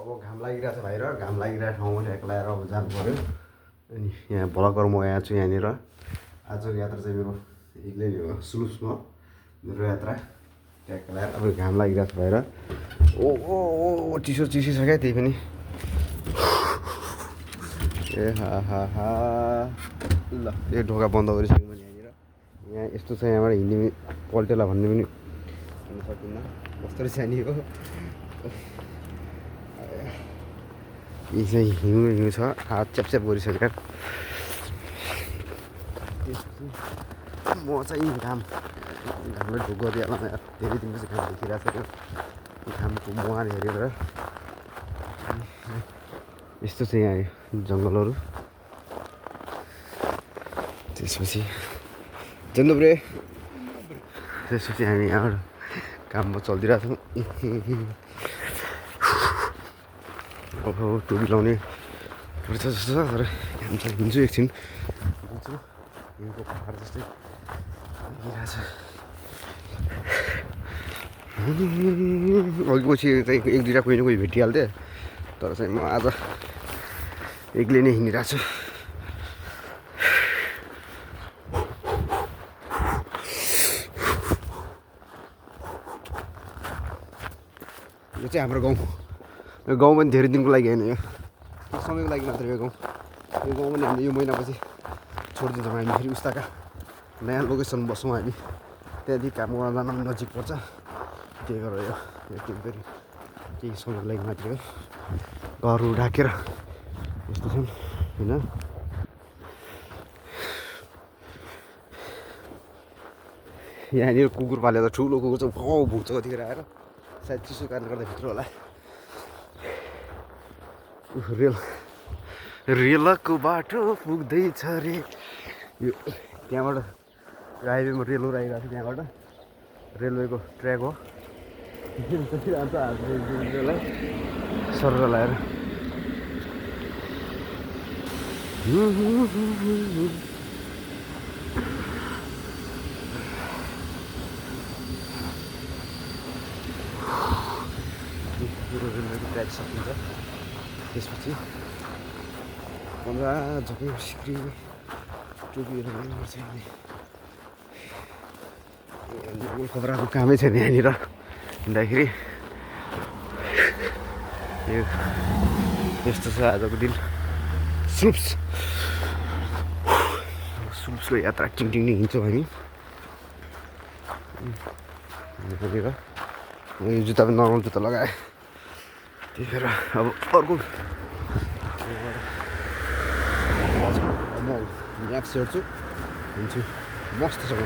अब घाम लागिरहेछ बाहिर घाम लागिरहेको ठाउँमा ठ्याक्क लगाएर अब जानु पऱ्यो अनि यहाँ भलकर म यहाँ छु यहाँनिर आजको यात्रा चाहिँ मेरो एक्लै नै हो सुलुसमा मेरो यात्रा ट्याक्क लगाएर अब घाम लागिरहेको छ बाहिर ओ चिसो छ क्या त्यही पनि ए हा ल यो ढोका बन्द गरिसकेँ मैले यहाँनिर यहाँ यस्तो छ यहाँबाट हिँड्ने पल्टेला भन्ने पनि हिँड्न सकिन्न कस्तो रहेछ नि हो यी चाहिँ हिउँ छ हात च्यापच्याप गरिसकेर म चाहिँ घामले ढोक गरिहाल्न धेरै दिनको चाहिँ घाम देखिरहेको छ घामको मुहान हेरेर यस्तो चाहिँ यहाँ जङ्गलहरू त्यसपछि जन्दुब्रे त्यसपछि हामी यहाँबाट काममा चलिदिरहेको छौँ अब टोपी लाउने पर्छ जस्तो छ तर घाम चाहिँ हिँड्छु एकछिन हिँड्छु हिउँको पहाड जस्तै लागिरहेछ अघि पछि चाहिँ एक दुईवटा कोही न कोही भेटिहाल्थेँ तर चाहिँ म आज एक्लै नै हिँडिरहेको छु यो चाहिँ हाम्रो गाउँ यो गाउँ पनि धेरै दिनको लागि होइन यो समयको लागि मात्र यो गाउँ पनि हामीले यो महिनापछि छोडिदिन्छौँ हामी फेरि उस्ताका नयाँ लोकेसन बस्छौँ हामी त्यहाँदेखि काम गर्न जान पनि नजिक पर्छ त्यही गरेर यो टेम्पोरेरी केही समयको लागि मात्रै हो घरहरू ढाकेर यस्तो छन् होइन यहाँनिर कुकुर पालेर ठुलो कुकुर चाहिँ गाउँ भुक्छ कतिखेर आएर सायद चिसो कारणले गर्दा भित्र होला रेलको बाटो पुग्दैछ रे यो त्यहाँबाट हाइवेमा रेलहरू आइरहेको छ त्यहाँबाट रेलवेको ट्र्याक हो रेललाई सर लाएर रेलवेको ट्र्याक सकिन्छ त्यसपछि मजाजकै सिक्री टोपीहरू लानुपर्छ यहाँनिर खतराको कामै छैन यहाँनिर हिँड्दाखेरि यस्तो छ आजको दिन सुल्प्सको यात्रा टिङ नै हिँड्छौँ हामी यहाँनिर यो जुत्ता पनि नर्मल जुत्ता लगाएँ त्यही भएर अब अर्को म म्याप्स हेर्छु हिँड्छु मस्तसँग